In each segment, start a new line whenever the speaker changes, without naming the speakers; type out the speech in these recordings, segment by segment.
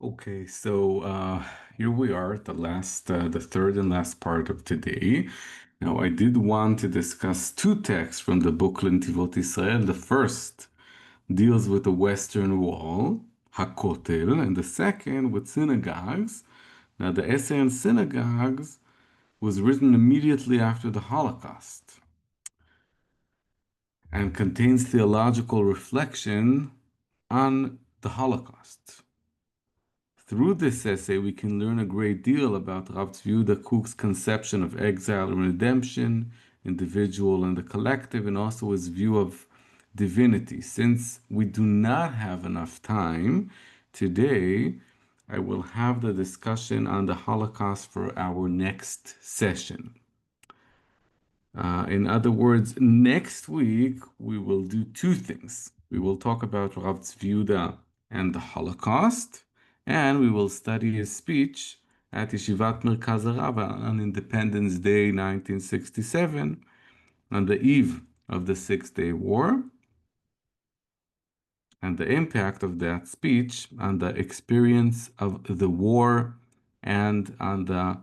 Okay, so here we are at the third and last part of today. Now, I did want to discuss two texts from the book Lentivot Israel. The first deals with the Western Wall, HaKotel, and the second with synagogues. Now, the essay on synagogues was written immediately after the Holocaust and contains theological reflection on the Holocaust. Through this essay, we can learn a great deal about Rabbi Zvi Yehuda Kook's conception of exile and redemption, individual and the collective, and also his view of divinity. Since we do not have enough time today, I will have the discussion on the Holocaust for our next session. In other words, next week we will do two things. We will talk about Rav Tzvi Yehuda and the Holocaust, and we will study his speech at Yeshivat Merkaz Rava on Independence Day 1967, on the eve of the Six-Day War, and the impact of that speech on the experience of the war and on the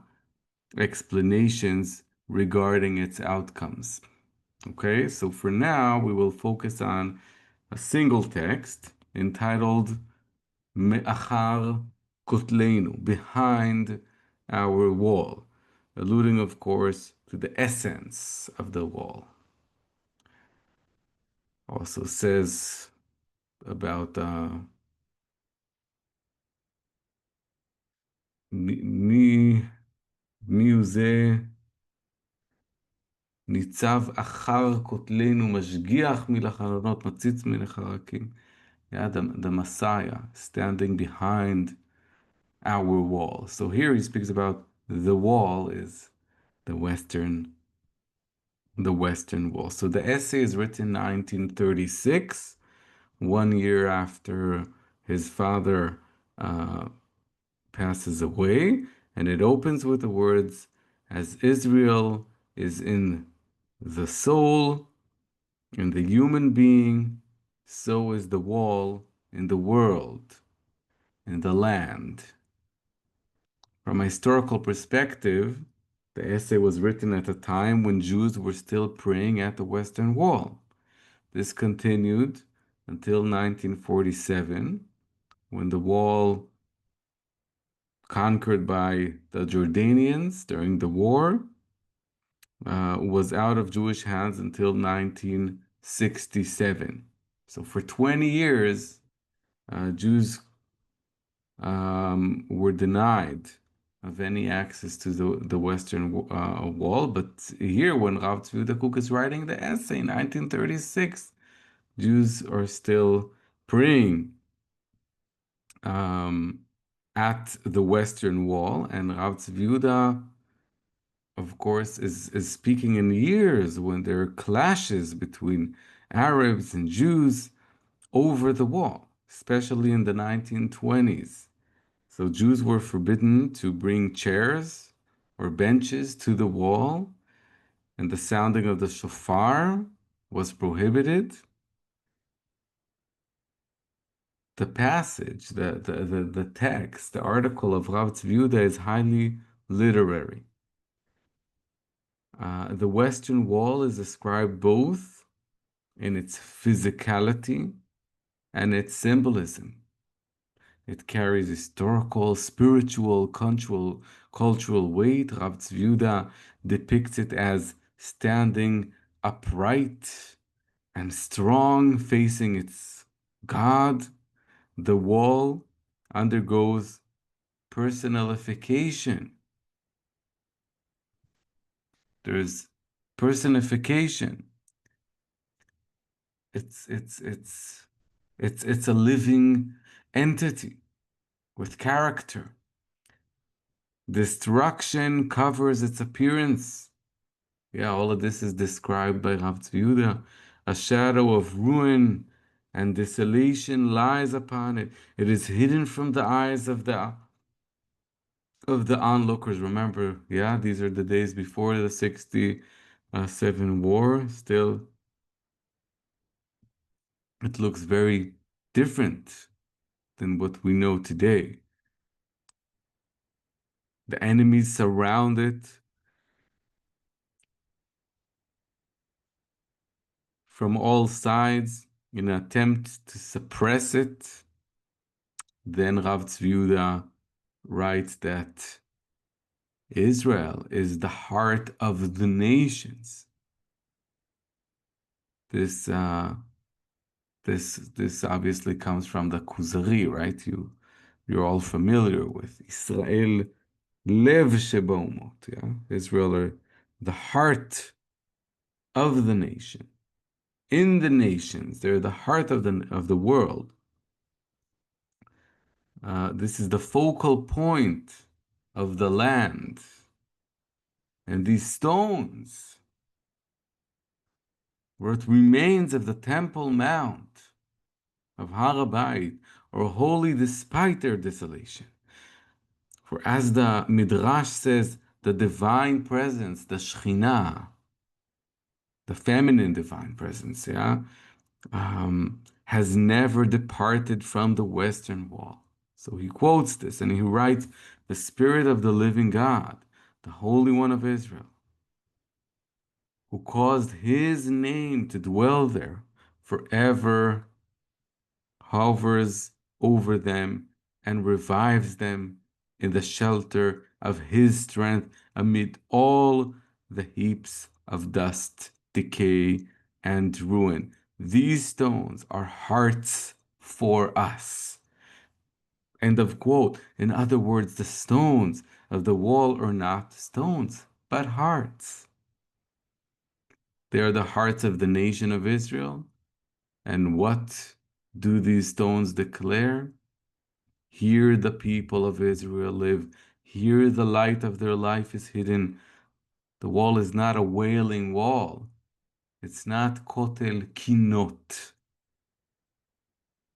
explanations regarding its outcomes. Okay, so for now, we will focus on a single text entitled Me'achar Kotleinu, behind our wall, alluding, of course, to the essence of the wall. Also says about מי הוא זה ניצב אחר כותלנו, משגיח מלחלונות, מציץ מן החרקים. Yeah, the Messiah standing behind our wall. So here he speaks about the wall is the Western Wall. So the essay is written in 1936, 1 year after his father passes away, and it opens with the words, "As Israel is in the soul, in the human being, so is the wall in the world, in the land." From a historical perspective, the essay was written at a time when Jews were still praying at the Western Wall. This continued until 1947, when the wall, conquered by the Jordanians during the war, was out of Jewish hands until 1967. So for 20 years, Jews were denied of any access to the Western Wall. But here, when Rav Zvi Yehuda Kook is writing the essay in 1936, Jews are still praying at the Western Wall, and Rav Zvi Yehuda, of course, is speaking in years when there are clashes between Arabs and Jews over the wall, especially in the 1920s. So Jews were forbidden to bring chairs or benches to the wall, and the sounding of the shofar was prohibited. The passage, the text, the article of Rav Tzvi Yehuda is highly literary. The Western Wall is described both in its physicality and its symbolism. It carries historical, spiritual, cultural weight. Rav Tzvi Yehuda depicts it as standing upright and strong, facing its God. The wall undergoes personification. There's personification. It's a living entity with character. Destruction covers its appearance. Yeah, all of this is described by Rav Tzvi Yehuda. A shadow of ruin and desolation lies upon it. It is hidden from the eyes of the onlookers. Remember, yeah, these are the days before the 67 war. Still, it looks very different than what we know today. The enemies surround it from all sides in an attempt to suppress it. Then Rav Zvi Yehuda writes that Israel is the heart of the nations. This this obviously comes from the Kuzari, right? You're all familiar with Israel Lev Shebaumot, yeah? Israel are the heart of the nation. In the nations, they're the heart of the world. This is the focal point of the land. And these stones were remains of the Temple Mount of Har HaBayit, are holy despite their desolation. For as the Midrash says, the divine presence, the Shekhinah, the feminine divine presence, yeah, has never departed from the Western Wall. So he quotes this and he writes, the Spirit of the living God, the Holy One of Israel, who caused his name to dwell there forever, hovers over them and revives them in the shelter of his strength amid all the heaps of dust, decay, and ruin. These stones are hearts for us. End of quote. In other words, the stones of the wall are not stones, but hearts. They are the hearts of the nation of Israel. And what do these stones declare? Here the people of Israel live. Here the light of their life is hidden. The wall is not a wailing wall. It's not kotel kinot,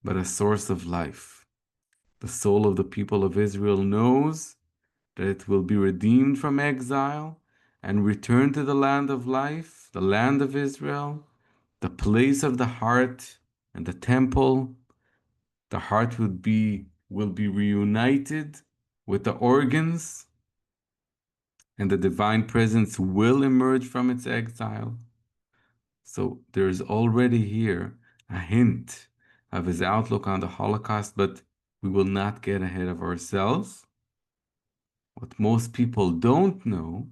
but a source of life. The soul of the people of Israel knows that it will be redeemed from exile and return to the land of life, the land of Israel, the place of the heart and the temple. The heart will be reunited with the organs, and the divine presence will emerge from its exile. So there is already here a hint of his outlook on the Holocaust, but we will not get ahead of ourselves. What most people don't know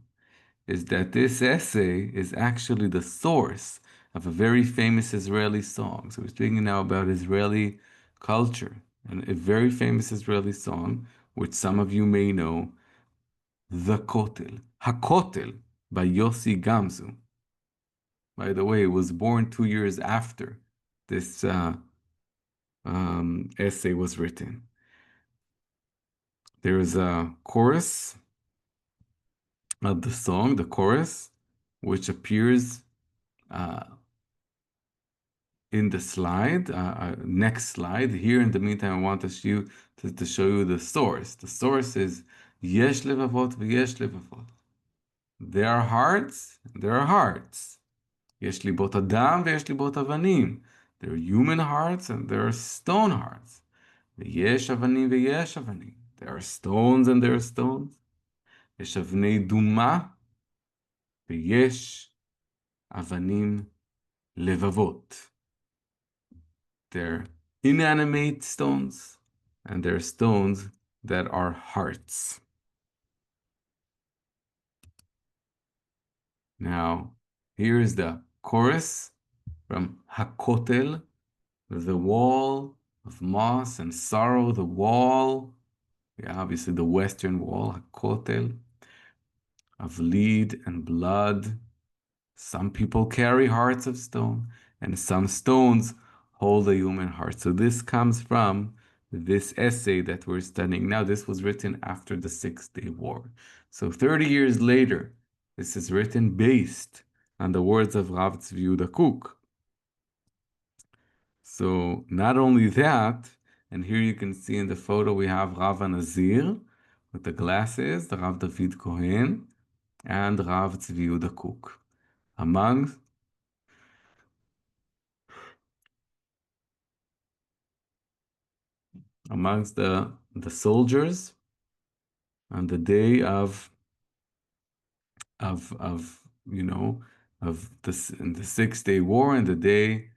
is that this essay is actually the source of a very famous Israeli song. So we're speaking now about Israeli culture, and a very famous Israeli song, which some of you may know, The Kotel, HaKotel by Yossi Gamzu. By the way, it was born 2 years after this essay was written. There is a chorus of the song, the chorus, which appears uh, in the slide, next slide. Here, in the meantime, I want to show you the source. The source is Yesh Levavot v'Yesh Levavot. There are hearts, there are hearts. Yesh Libot Adam v'Yesh Libot Avanim. There are human hearts and there are stone hearts. V'Yesh Avanim v'Yesh Avanim. There are stones and there are stones. Yesh Avnei Duma v'Yesh Avanim Levavot. They're inanimate stones, and they're stones that are hearts. Now, here's the chorus from Hakotel, the wall of moss and sorrow, the wall, yeah, obviously the western wall, Hakotel, of lead and blood. Some people carry hearts of stone, and some stones hold a human heart. So this comes from this essay that we're studying now. This was written after the Six-Day War. So 30 years later, this is written based on the words of Rav Zvi Yehuda Kook. So not only that, and here you can see in the photo we have Rav Nazir with the glasses, the Rav David Cohen, and Rav Zvi Yehuda Kook. Among amongst the soldiers on the day of you know of this in the 6 Day War, and the day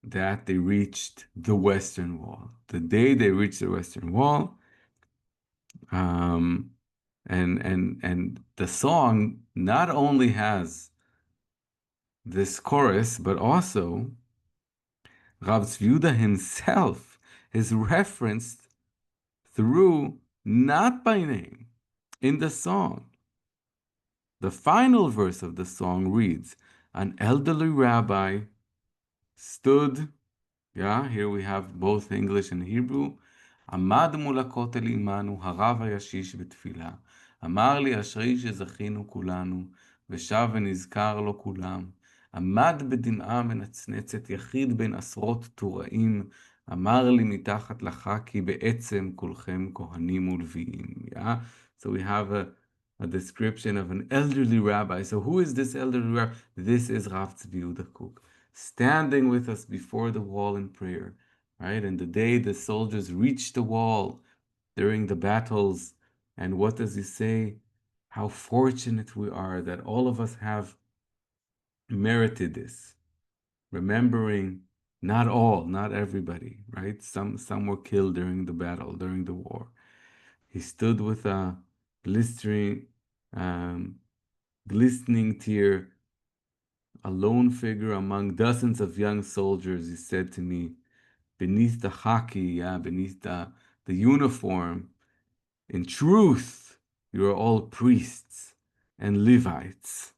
that they reached the Western Wall. The day they reached the Western Wall, um, and the song not only has this chorus, but also Rav Zvi Yehuda himself is referenced through, not by name, in the song. The final verse of the song reads, "An elderly rabbi stood," yeah, here we have both English and Hebrew, "עמד מול הכותל עמנו, הרב הישיש בתפילה. אמר לי, אשרי שזכינו כולנו, ושב ונזכר לו כולם. עמד בדמעה מנצנצת, יחיד בין עשרות טוראים. אמר לי מתחת לחכי, בעצם כולכם כהנים ולוויים." Yeah? So we have a description of an elderly rabbi. So who is this elderly rabbi? This is Rav Zvi Yehuda Kook, standing with us before the wall in prayer, right? And the day the soldiers reached the wall during the battles, and what does he say? How fortunate we are that all of us have merited this. Remembering not all, not everybody, right? Some were killed during the battle, during the war. He stood with a blistering, glistening tear, a lone figure among dozens of young soldiers. He said to me, beneath the khaki, beneath the uniform, in truth, you are all priests and Levites.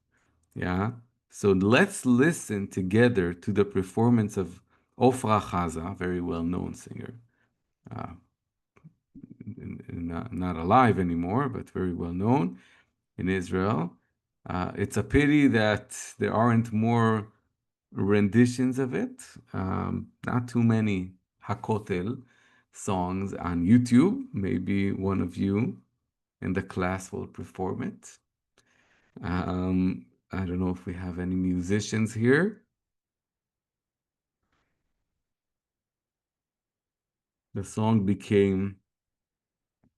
Yeah. So let's listen together to the performance of Ofra Chaza, a very well-known singer, uh, not alive anymore, but very well-known in Israel. It's a pity that there aren't more renditions of it. Not too many Hakotel songs on YouTube. Maybe one of you in the class will perform it. I don't know if we have any musicians here. The song became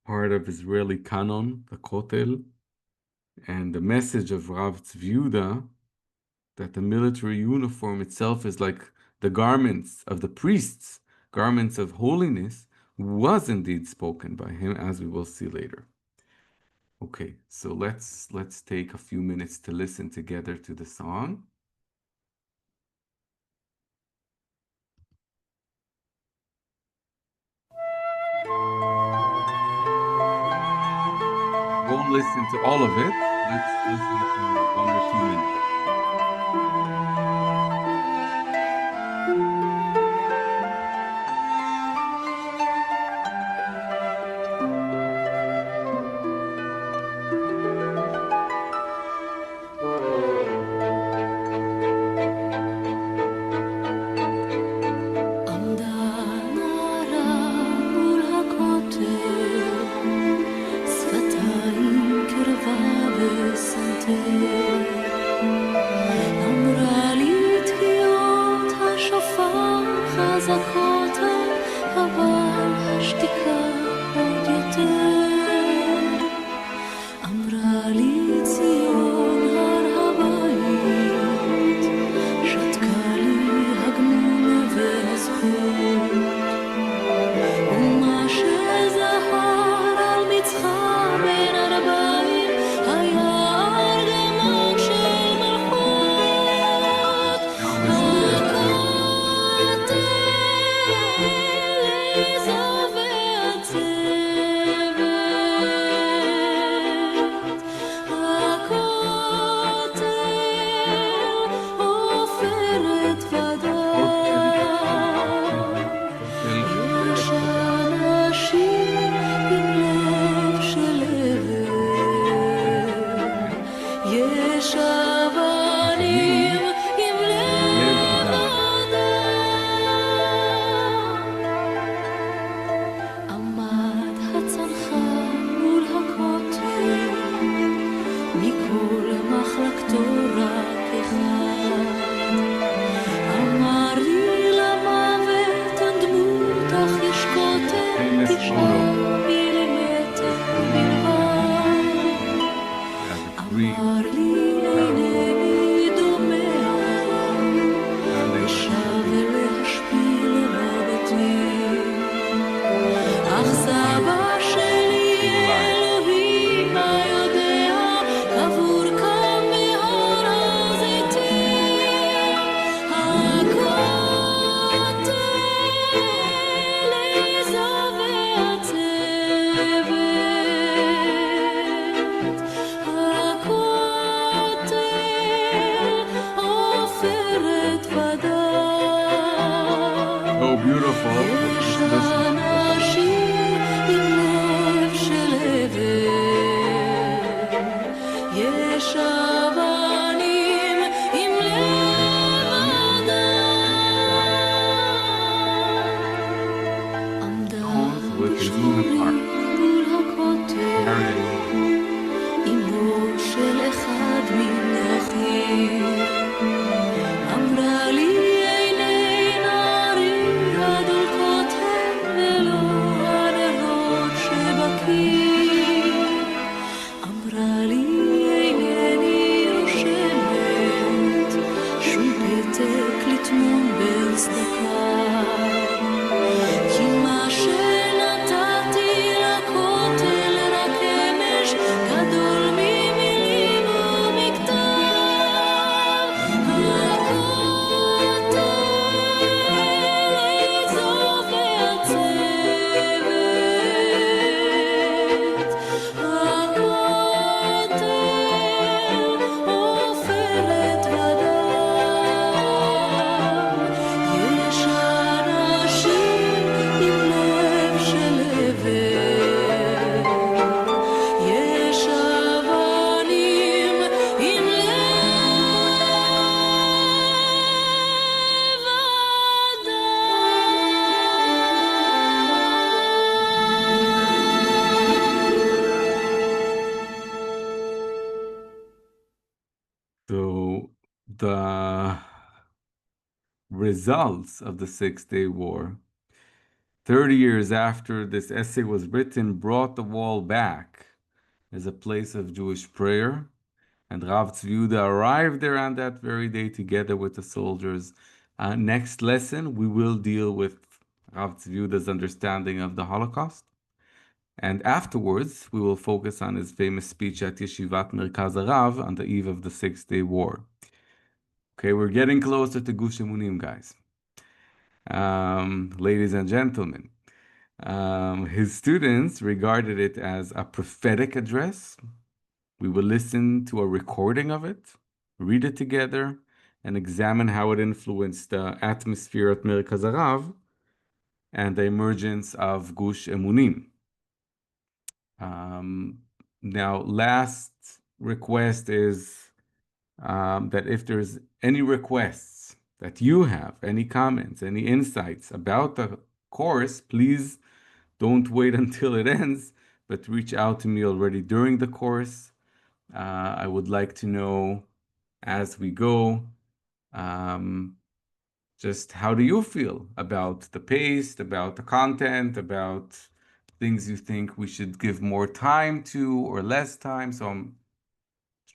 part of Israeli canon, the Kotel, and the message of Rav Zvi Yehuda that the military uniform itself is like the garments of the priests, garments of holiness, was indeed spoken by him, as we will see later. Okay, so let's take a few minutes to listen together to the song. Won't listen to all of it. Let's listen to 1 or 2 minutes. with his human heart. Narrating so the results of the Six-Day War, 30 years after this essay was written, brought the wall back as a place of Jewish prayer. And Rav Zvi Yehuda arrived there on that very day together with the soldiers. Next lesson, we will deal with Rav Zvi Yehuda's understanding of the Holocaust. And afterwards, we will focus on his famous speech at Yeshivat Merkaz Harav on the eve of the Six-Day War. Okay, we're getting closer to Gush Emunim, guys. Ladies and gentlemen, his students regarded it as a prophetic address. We will listen to a recording of it, read it together, and examine how it influenced the atmosphere at Merkaz Harav and the emergence of Gush Emunim. Now, last request is that if there's any requests that you have, any comments, any insights about the course, please don't wait until it ends, but reach out to me already during the course. I would like to know as we go, just how do you feel about the pace, about the content, about things you think we should give more time to or less time. So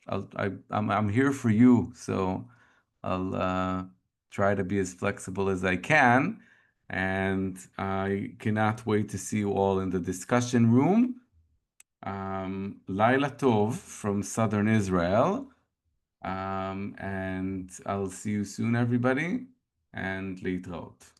I'm here for you. So I'll try to be as flexible as I can. And I cannot wait to see you all in the discussion room. Laila Tov from Southern Israel. And I'll see you soon, everybody. And להתראות.